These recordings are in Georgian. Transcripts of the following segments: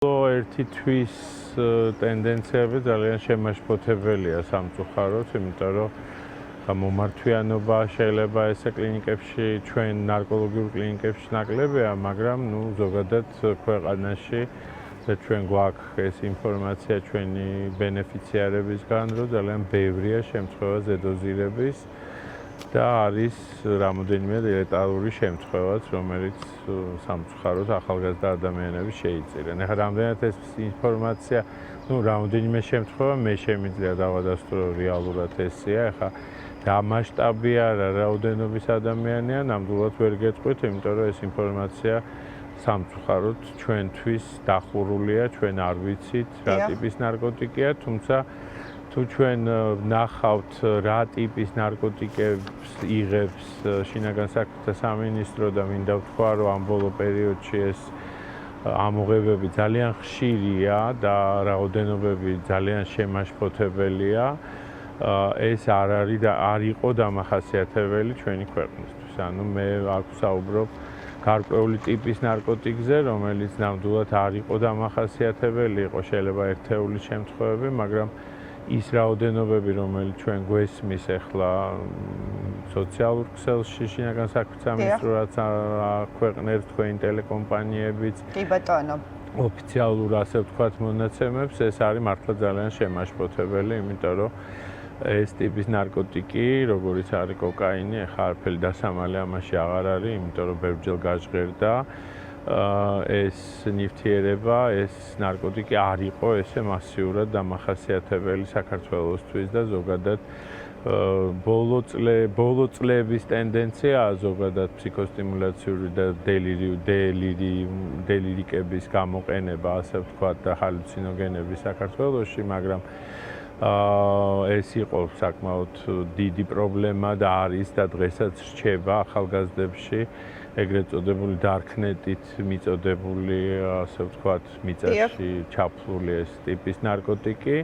ერთი თვის ტენდენციები ძალიან შემაშფოთებელია სამწუხაროდ, იმიტომ რომ გამომართვიანობა შეიძლება ესე კლინიკებში, ჩვენ ნარკოლოგიურ კლინიკებში ნაკლებია, მაგრამ ზოგადად ქვეყანაში ჩვენ გვაქვს ეს ინფორმაცია ჩვენი ბენეფიციარებისგან, რომ ძალიან ბევრია შემთხვევა ზედოზირების და არის რამოდენიმე ლეტალური შემთხვევაც, რომელიც სამწუხაროდ ახალგაზრდა ადამიანები შეიწირენ. ახლა რამდენად ეს ინფორმაცია, რამოდენიმე შემთხვევა მე შემიძლია დავადასტურო რეალურად ესეა, ახლა და მასშტაბი არა, რაოდენობის ადამიანია, ნამდვილად ვერ გეტყვით, იმიტომ რომ ეს ინფორმაცია სამწუხაროდ ჩვენთვის დახურულია, ჩვენ არ ვიცით რა ტიპის ნარკოტიკია, თუმცა თუ ჩვენ ნახავთ რა ტიპის ნარკოტიკებს იღებს შინაგან საქმეთა სამინისტრო და მინდა ვთქვა, რომ ამ ბოლო პერიოდში ეს ამოღებები ძალიან ხშირია და რაოდენობები ძალიან შემაშფოთებელია, ეს არ იყო დამახასიათებელი ჩვენი ქვეყნისთვის. ანუ მე აქ ვსაუბრობ გარკვეული ტიპის ნარკოტიკზე, რომელიც ნამდვილად არ იყო დამახასიათებელი, იყო შეიძლება ერთეულის შემთხვევები, მაგრამ ის რაოდენობები, რომელიც ჩვენ გვესმის ახლა სოციალურ ქსელში, შინაგან საქმეთა სამინისტრო, რაც აქვეყნებს თქვენი ტელეკომპანიებიც, კი ბატონო, ოფიციალურ ასე ვთქვათ მონაცემებს, ეს არის მართლა ძალიან შემაშფოთებელი, იმიტომ რომ ეს ტიპის ნარკოტიკი, როგორიც არის კოკაინი, ახლა არაფერი დასამალი ამაში აღარ არის, იმიტომ რომ ბევრჯერ გაჟღერდა ეს ნივთიერება, ეს ნარკოტიკი არ იყო ესე მასიურად დამახასიათებელი საქართველოსთვის და ზოგადად ბოლო წლების ტენდენციაა ზოგადად ფსიქოსტიმულაციური და დელირიკების გამოყენება, ასე ვთქვათ, და ჰალუცინოგენების საქართველოში, მაგრამ ეს იყო საკმაოდ დიდი პრობლემა და არის და დღესაც რჩება ახალგაზრდებში ეგრეთ წოდებული დარკნეტით მიწოდებული, ასე ვთქვათ, მიწაში ჩაფლული ეს ტიპის ნარკოტიკი,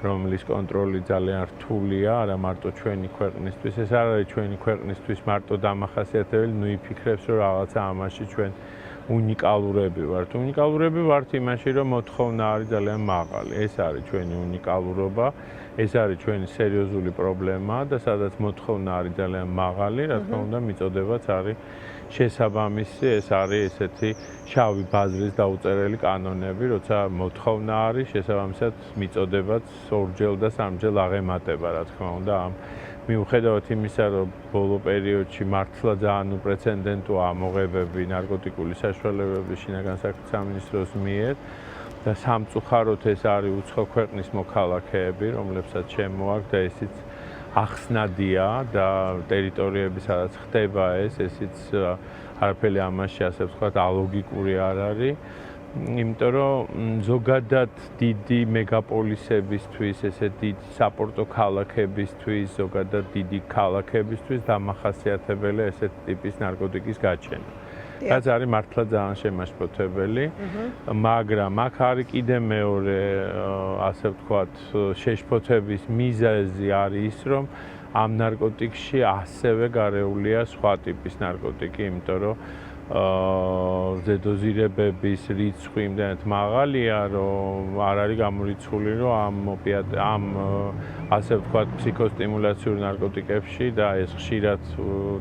რომლის კონტროლი ძალიან რთულია, არა მარტო ჩვენი ქვეყნისთვის, ეს არ არის ჩვენი ქვეყნისთვის მარტო დამახასიათებელი, იფიქრებს, რომ რაღაცა ამაში ჩვენ უნიკალურები ვართ. უნიკალურები ვართ იმაში, რომ მოთხოვნა არის ძალიან მაღალი. ეს არის ჩვენი უნიკალურობა, ეს არის ჩვენი სერიოზული პრობლემა და სადაც მოთხოვნა არის ძალიან მაღალი, რა თქმა უნდა, მიწოდებაც არის შესაბამისი, ეს არის ესეთი შავი ბაზრის დაუწერელი კანონები, როცა მოთხოვნა არის, შესაბამისად მიწოდებაც ორჯერ და სამჯერ აღემატება, რა თქმა უნდა, ამ მიუხედავად იმისა, რომ ბოლო პერიოდში მართლა ძალიან უპრეცედენტოა ამოღებები ნარკოტიკული საშუალებების შინაგან საქმეთა სამინისტროს მიერ და სამწუხაროდ ეს არის უცხო ქვეყნის მოქალაქეები, რომლებსაც შემოაქვს და ესეც ახსნადია და ტერიტორიები, სადაც ხდება ესეც არაფერი ამაში, ასე ვთქვათ, ალოგიკური არ არის. იმიტომ რომ ზოგადად დიდი მეგაპოლისებისთვის, ესე დიდი საპორტო ქალაქებისთვის, ზოგადად დიდი ქალაქებისთვის დამახასიათებელია ესეთ ტიპის ნარკოტიკის გაჩენა. რაც არის მართლა ძალიან შემაშფოთებელი, მაგრამ აქ არის კიდე მეორე, ასე ვთქვათ, შეშფოთების მიზეზი არის ის, რომ ამ ნარკოტიკში ასევე გარეულია სხვა ტიპის ნარკოტიკი, იმიტომ რომ ზედოზირებების რიცხვი იმდენად მაღალია, რომ არ არის გამორიცხული, რომ ამ ასე ვთქვათ ფსიქოსტიმულაციურ ნარკოტიკებში და ეს ხშირად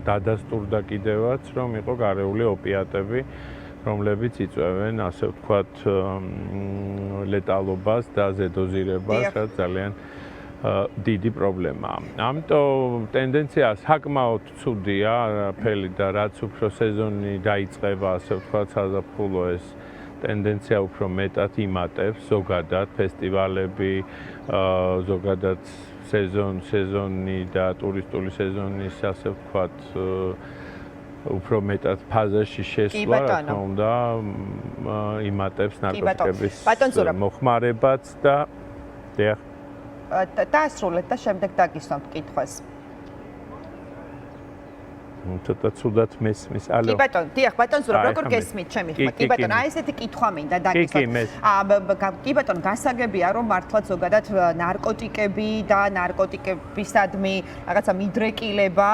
დადასტურდა კიდევაც, რომ იყო გარეული ოპიატები, რომლებიც იწვევენ, ასე ვთქვათ, ლეტალობას და ზედოზირებას, რაც ძალიან დიდი პრობლემაა. ამიტომ ტენდენცია საკმაოდ ცუდია, არაფერი და რაც უფრო სეზონი დაიწყება, ასე ვთქვათ, საზაფხულო ეს ტენდენცია უფრო მეტად იმატებს, ზოგადად ფესტივალები, ზოგადად სეზონი და ტურისტული სეზონის, ასე ვთქვათ, უფრო მეტად ფაზაში შესვლა, რა თქმა უნდა, იმატებს ნარკოტიკების მოხმარებაც და დაასრულეთ და შემდეგ დაგისვამთ კითხვას. ცოტა ცუდად მესმის. ალო. კი ბატონო, დიახ, ბატონ ზურაბ, როგორ გესმით ჩემი ხმა? კი ბატონო, აი ესეთი კითხვა მინდა დაგისვათ. კი ბატონო, გასაგებია რომ მართლა ზოგადად ნარკოტიკები და ნარკოტიკებისადმი რაღაცა მიდრეკილება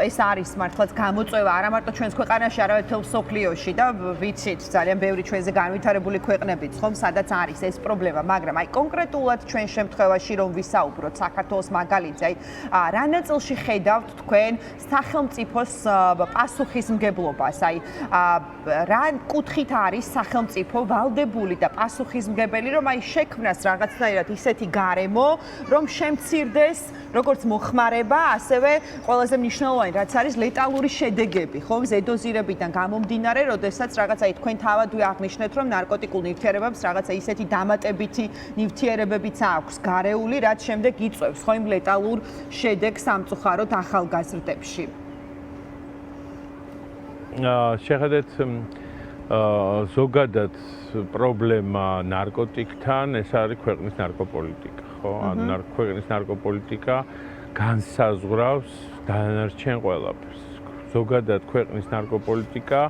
ეს არის მართლაც გამოწვევა არა მარტო ჩვენს ქვეყანაში, არამედ მთელ მსოფლიოში და ვიცით ძალიან ბევრი ჩვენზე განვითარებული ქვეყნებიც ხომ სადაც არის ეს პრობლემა, მაგრამ აი კონკრეტულად ჩვენ შემთხვევაში რომ ვისაუბროთ საქართველოს მაგალითზე, აი რა ნაწილში ხედავთ თქვენ სახელმწიფოს პასუხისმგებლობას, აი რა კუთხით არის სახელმწიფო ვალდებული და პასუხისმგებელი, რომ აი შექმნას რაღაცნაირად ისეთი გარემო, რომ შემცირდეს როგორც მოხმარება, ასევე ყველაზე მნიშვნელოვანი რაც არის ლეტალური შედეგები, ხომ, ზედოზირებიდან გამომდინარე, როდესაც რაღაცა თქვენ თავადვე აღნიშნეთ, რომ ნარკოტიკულ ნივთიერებებს რაღაცა ისეთი დამატებითი ნივთიერებებიც აქვს გარეული, რაც შემდეგ იწვევს, ხო, იმ ლეტალურ შედეგს სამწუხაროდ ახალგაზრდებში. შეხედეთ ზოგადად პრობლემა ნარკოტიკთან, ეს არის ქვეყნის ნარკოპოლიტიკა, ხო? ანუ ქვეყნის ნარკოპოლიტიკა განსაზღვრავს დანარჩენ ყველაფერს. ზოგადად ქვეყნის ნარკოპოლიტიკა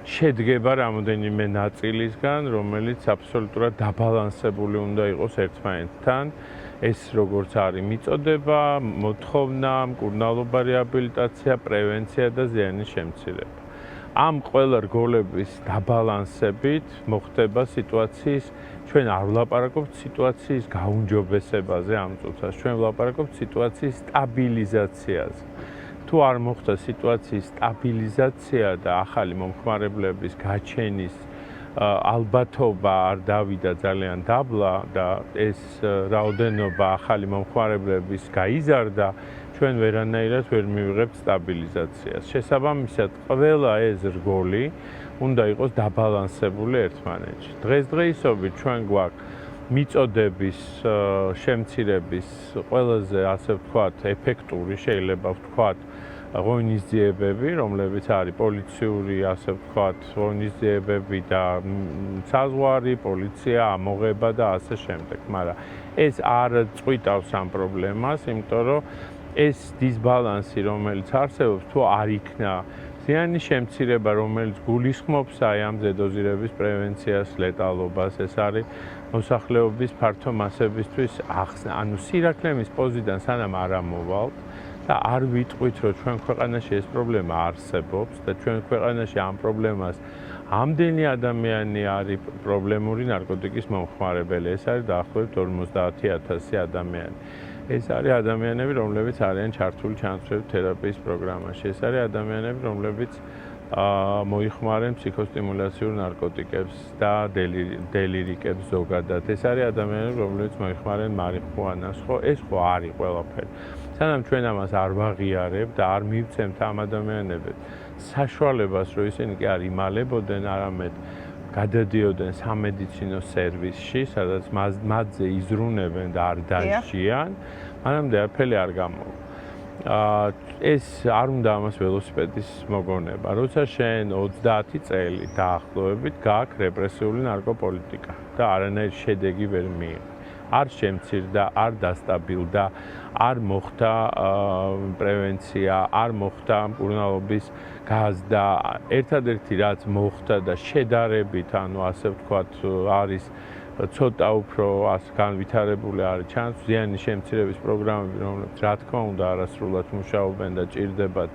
შედგება რამოდენიმე ნაწილისგან, რომელიც აბსოლუტურად დაბალანსებული უნდა იყოს ერთმანეთთან. ეს როგორც არის მიწოდება, მოთხოვნა, მკურნალობა, რეაბილიტაცია, პრევენცია და ზიანის შემცირება. ამ ყველა რგოლების დაბალანსებით მოხდება სიტუაციის, ჩვენ არ ვლაპარაკობთ სიტუაციის გაუმჯობესებაზე ამ წუთას, ჩვენ ვლაპარაკობთ სიტუაციის სტაბილიზაციაზე. თუ არ მოხდა სიტუაციის სტაბილიზაცია და ახალი მომხმარებლების გაჩენის ალბათობა არ დავიდა ძალიან დაბლა და ეს რაოდენობა ახალი მომხმარებლების გაიზარდა, ჩვენ ვერანაირად ვერ მივიღებთ სტაბილიზაციას. შესაბამისად, ყველა ეს რგოლი უნდა იყოს დაბალანსებული ერთმანეთში. დღესდღეობით ჩვენ გვაქვს მიწოდების შემცირების ყველაზე, ასე ვთქვათ, ეფექტური, შეიძლება ვთქვათ, ღონისძიებები, რომლებიც არის პოლიციური, ასე ვთქვათ, ღონისძიებები და საზღვარი, პოლიცია, ამოღება და ასე შემდეგ. მაგრამ ეს არ წყვიტავს ამ პრობლემას, იმიტომ რომ ეს დისბალანსი, რომელიც არსებობს, თუ არ იქნა ზიანის შემცირება, რომელიც გულისხმობს აი ამ ზედოზირების პრევენციას, ლეტალობას, ეს არის მოსახლეობის ფართო მასებისთვის ანუ სირაქლემის პოზიდან სანამ არ ამოვალთ და არ ვიტყვით, რომ ჩვენ ქვეყანაში ეს პრობლემა არსებობს და ჩვენ ქვეყანაში ამ პრობლემას ამდენი ადამიანი არის პრობლემური ნარკოტიკის მომხმარებელი, ეს არის დაახლოებით 50,000 ადამიანი. ეს არის ადამიანები, რომლებიც არიან ჩართული ჩანაცვლების თერაპიის პროგრამაში. ეს არის ადამიანები, რომლებიც მოიხმარენ ფსიქოსტიმულაციურ ნარკოტიკებს და დელირიკებს ზოგადად. ეს არის ადამიანები, რომლებიც მოიხმარენ მარიხუანას, ხო? ეს ხო არის ყველაფერი. სანამ ჩვენ ამას არ ვაღიარებთ და არ მივცემთ ამ ადამიანებს საშუალებას, რომ ისინი კი არ იმალებოდნენ, არამედ გადადიოდნენ სამედიცინო სერვისში, სადაც მათზე იზრუნებენ და არ დასჯიან, მანამდე არაფერი არ გამოვა. ეს არ უნდა ამას ველოსიპედის მოგონება. როცა შენ 30 წელი დაახლოებით გააქვს რეპრესიული ნარკოპოლიტიკა და არანაირი შედეგი ვერ მიიღო. არ შემცირდა, არ დასტაბილდა, არ მოხდა პრევენცია, არ მოხდა მკურნალობის გაზრდა. ერთადერთი რაც მოხდა და შედარებით, ანუ ასე ვთქვათ, არის ცოტა უფრო განვითარებული არის ჩანს ზიანის შემცირების პროგრამები, რომლებიც რა თქმა უნდა არასრულად მუშაობენ და ჭირდებათ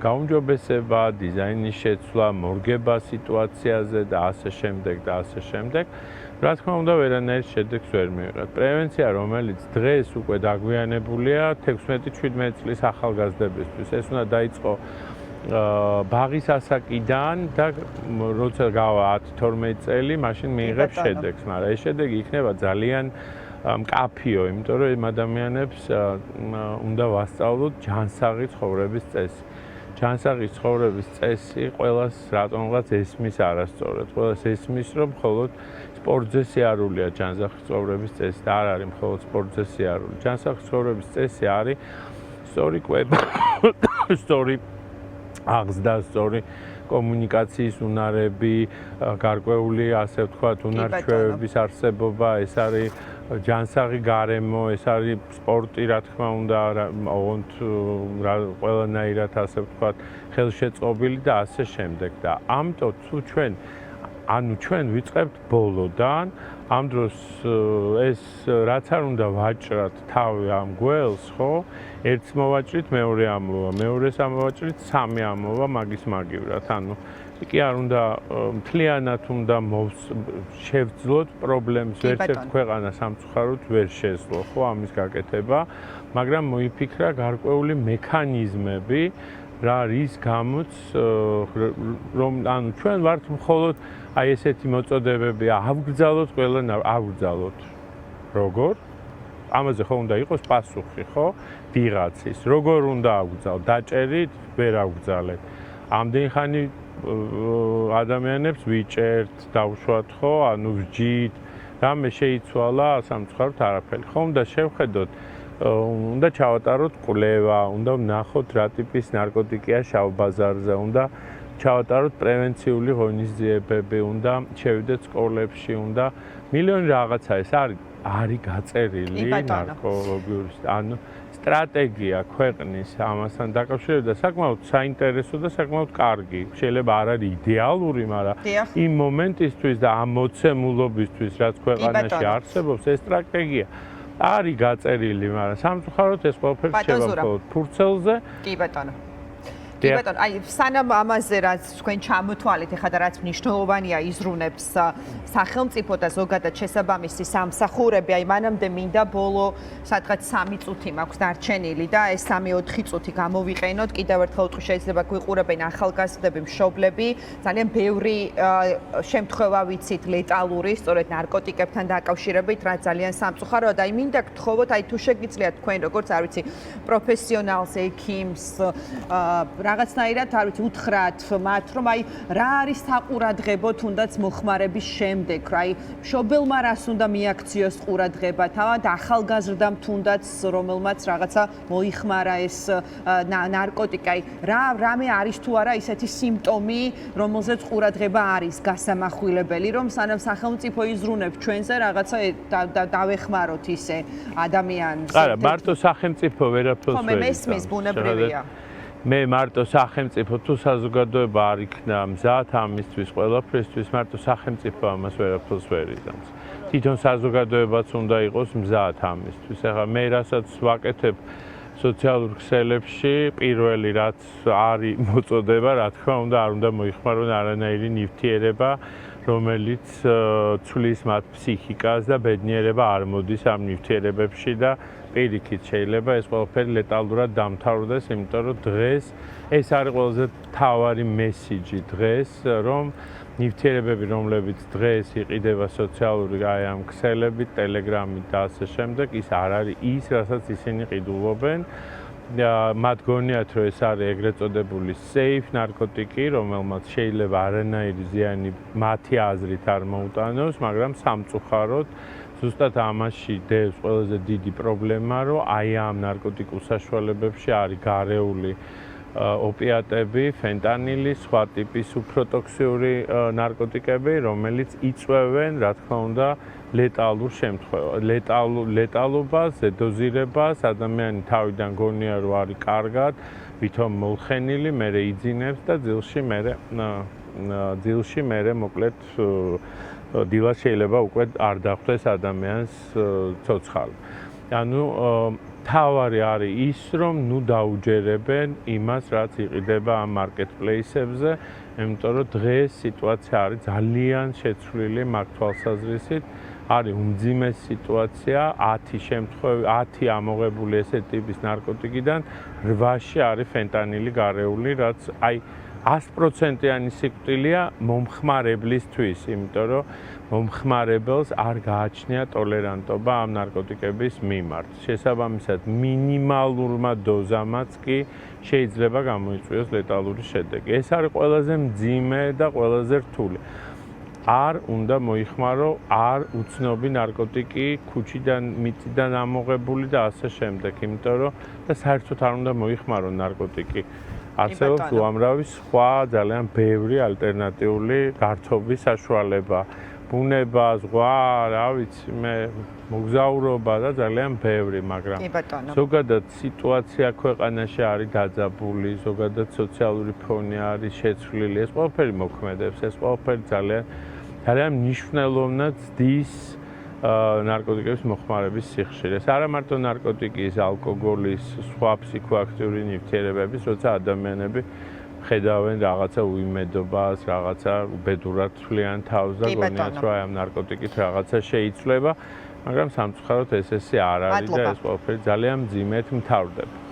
გაუმჯობესება, დიზაინის შეცვლა, მორგება სიტუაციაზე და ასე შემდეგ და ასე შემდეგ. რა თქმა უნდა, ვერანაირ შედეგს ვერ მივიღებთ. პრევენცია, რომელიც დღეს უკვე დაგვიანებულია 16-17 წლის ახალგაზრდებისთვის, ეს უნდა დაიწყო ბაღის ასაკიდან და როცა გავა 10-12 წელი, მაშინ მიიღებს შედეგს, მაგრამ ეს შედეგი იქნება ძალიან მკაფიო, იმიტომ რომ იმ ადამიანებს უნდა ვასწავლოთ ჯანსაღი ცხოვრების წესი. ჯანსაღი ცხოვრების წესი ყველას რატომღაც ესმის არასწორად. ყველას ესმის, რომ მხოლოდ სპორტზე სიარულია ჯანსაღი ცხოვრების წესი და არ არის მხოლოდ სპორტზე სიარული. ჯანსაღი ცხოვრების წესი არის სწორი კვება, სწორი აღზრდა, სწორი კომუნიკაციის უნარები, გარკვეული, ასე ვთქვათ, უნარ-ჩვევების არსებობა, ეს არის ჯანსაღი გარემო, ეს არის სპორტი, რა თქმა უნდა, ოღონდ ყველანაირად, ასე ვთქვათ, ხელშეწყობილი და ასე შემდეგ. და ამიტომ თუ ჩვენ ვიწყებთ ბოლოდან, ამ დროს ეს რაც არ უნდა ვაჭრათ თავი ამ გველს, ხო? ერთს მოვაჭრით, მეორე ამოვა, მეორეს ამოვაჭრით, სამი ამოვა, მაგის მაგივრად. ანუ კი არ უნდა მთლიანად უნდა შევძლოთ პრობლემს, ერთ-ერთ ქვეყანას სამწუხაროდ ვერ შეძლო, ხო, ამის გაკეთება, მაგრამ მოიფიქრა გარკვეული მექანიზმები, რა რის გამოც რომ ანუ ჩვენ ვართ მხოლოდ აი ესეთი მოწოდებები ავგრძალოთ ყველან ავგრძალოთ. როგორ? ამაზე ხო უნდა იყოს პასუხი, ხო? ვიღაცის. როგორ უნდა ავგრძალოთ? დაჭერით, ვერ ავგრძალეთ. ამდენი ხანი ადამიანებს ვიჭერთ, დავუშვათ, ხო? ანუ ვჯით, რამე შეიცვალა, სამწუხაროდ არაფერი. ხო, უნდა შევხედოთ უნდა ჩავატაროთ კვლევა, უნდა ვნახოთ რა ტიპის ნარკოტიკია შავ ბაზარზე, უნდა ჩავატაროთ პრევენციული ღონისძიებები, უნდა შევიდეთ სკოლებში, უნდა მილიონი რაღაცა ეს არის გაწერილი ნარკოლოგიური, ანუ სტრატეგია ქვეყნის ამასთან დაკავშირებით და საკმაოდ საინტერესო და საკმაოდ კარგი. შეიძლება არ არის იდეალური, მაგრამ იმ მომენტისთვის და ამ მოცემულობისთვის, რაც ქვეყანაში არსებობს, ეს სტრატეგია არის გაწერილი, მაგრამ სამწუხაროდ ეს ყველაფერი შევა მხოლოდ ფურცელზე. კი ბატონო. კი ბატონო, აი სანამ ამაზე რაც თქვენ ჩამოთვალეთ, ეხლა და რაც მნიშვნელოვანია იზრუნებს სახელმწიფო და ზოგადად შესაბამისი სამსახურები, აი მანამდე მინდა ბოლო სადღაც 3 წუთი მაქვს დარჩენილი და ეს 3-4 წუთი გამოვიყენოთ. კიდევ ერთხელ ვთქვი, შეიძლება გვიყურებენ ახალგაზრდები, მშობლები, ძალიან ბევრი შემთხვევა ვიცით ლეტალური, სწორედ ნარკოტიკებთან დაკავშირებით, რაც ძალიან სამწუხაროა და აი მინდა გთხოვოთ, აი თუ შეგიძლიათ თქვენ როგორც არ ვიცი, პროფესიონალს, ექიმს, რაღაცნაირად არ ვიცი უთხრათ მათ რომ აი რა არის საყურადღებო თუნდაც მოხმარების შემდეგ რა აი მშობელმა რას უნდა მიაქციოს ყურადღება თავად ახალგაზრდამ თუნდაც რომელმაც რაღაცა მოიხმარა ეს ნარკოტიკა აი რამე არის თუ არა ისეთი სიმპტომი რომელზეც ყურადღება არის გასამახვილებელი რომ სანამ სახელმწიფო იზრუნებს ჩვენზე რაღაცა დავეხმაროთ ისე ადამიანს არა მარტო სახელმწიფო ვერაფერს ვერ ხომ მესმის ბუნებრივია მე მარტო სახელმწიფო თუ საზოგადოება არ იქნა მზად ამისთვის ყველაფრისთვის მარტო სახელმწიფო ამას ვერაფერს ვერ იზამს თვითონ საზოგადოებაც უნდა იყოს მზად ამისთვის ახლა მე რასაც ვაკეთებ სოციალურ ქსელებში პირველი რაც არის მოწოდება რა თქმა უნდა არ უნდა მოიხმარონ არანაირი ნივთიერება რომელიც ცვლის მათ ფსიქიკას და ბედნიერება არ მოდის ამ ნივთიერებებში და პირიქით შეიძლება ეს ყველაფერი ლეტალურად დამთავრდეს, იმიტომ რომ დღეს ეს არის ყველაზე მთავარი მესიჯი დღეს, რომ ნივთიერებები, რომლებიც დღეს იყიდება სოციალური აი ამ ქსელებით, ტელეგრამით და ასე შემდეგ, ის არ არის ის, რასაც ისინი ყიდულობენ. მათ გონიათ, რომ ეს არის ეგრეთ წოდებული safe ნარკოტიკი, რომელმაც შეიძლება არანაირი ზიანი მათი აზრით არ მოუტანოს, მაგრამ სამწუხაროდ ზუსტად ამაში დევს ყველაზე დიდი პრობლემა, რომ აი ამ ნარკოტიკულ საშუალებებში არის გარეული ოპიატები, ფენტანილი, სხვა ტიპის უფრო ტოქსიური ნარკოტიკები, რომელიც იწვევენ, რა თქმა უნდა, ლეტალურ შემთხვევას, ლეტალობას, ზედოზირებას, ადამიანი თავიდან გონია, რომ არის კარგად, ვითომ მოხენილი, მერე იძინებს და ძილში მერე მოკლედ დილას შეიძლება უკვე არ დახვდეს ადამიანს ცოცხალი. ანუ თავარი არის ის, რომ ნუ დაუჯერებენ იმას, რაც იყიდება ამ მარკეტპლეისებზე, იმიტომ რომ დღეს სიტუაცია არის ძალიან შეცვლილი მაგ თვალსაზრისით. არის უმძიმესი სიტუაცია, 10 შემთხვევა, 10 ამოღებული ესეთი ტიპის ნარკოტიკიდან 8-ში არის ფენტანილი გარეული, რაც აი 100%-იანი სიკვდილია მომხმარებლისთვის, იმიტომ რომ მომხმარებელს არ გააჩნია ტოლერანტობა ამ ნარკოტიკების მიმართ. შესაბამისად, მინიმალურმა დოზამაც კი შეიძლება გამოიწვიოს ლეტალური შედეგი. ეს არის ყველაზე მძიმე და ყველაზე რთული. არ უნდა მოიხმარო არ უცნობი ნარკოტიკი ქუჩიდან მიწიდან ამოღებული და ასე შემდეგ, იმიტომ რომ და საერთოდ არ უნდა მოიხმარო ნარკოტიკი არსებობს უამრავი სხვა ძალიან ბევრი ალტერნატიული გართობის საშუალება. ბუნება, ზღვა, რა ვიცი, მე მოგზაურობა და ძალიან ბევრი, მაგრამ ზოგადად სიტუაცია ქვეყანაში არის დაძაბული, ზოგადად სოციალური ფონი არის შეცვლილი. ეს ყველაფერი მოქმედებს, ეს ყველაფერი ძალიან მნიშვნელოვნად ზრდის ნარკოტიკების მოხმარების სიხშირეს. არა მარტო ნარკოტიკის, ალკოგოლის, სხვა ფსიქოაქტიური ნივთიერებების, როცა ადამიანები ხედავენ რაღაცა უიმედობას, რაღაცა უბედურად თვლიან თავს და გონიათ, რომ ამ ნარკოტიკით რაღაცა შეიცვლება, მაგრამ სამწუხაროდ ეს არ არის და ეს ყველაფერი ძალიან მძიმედ მთავრდება.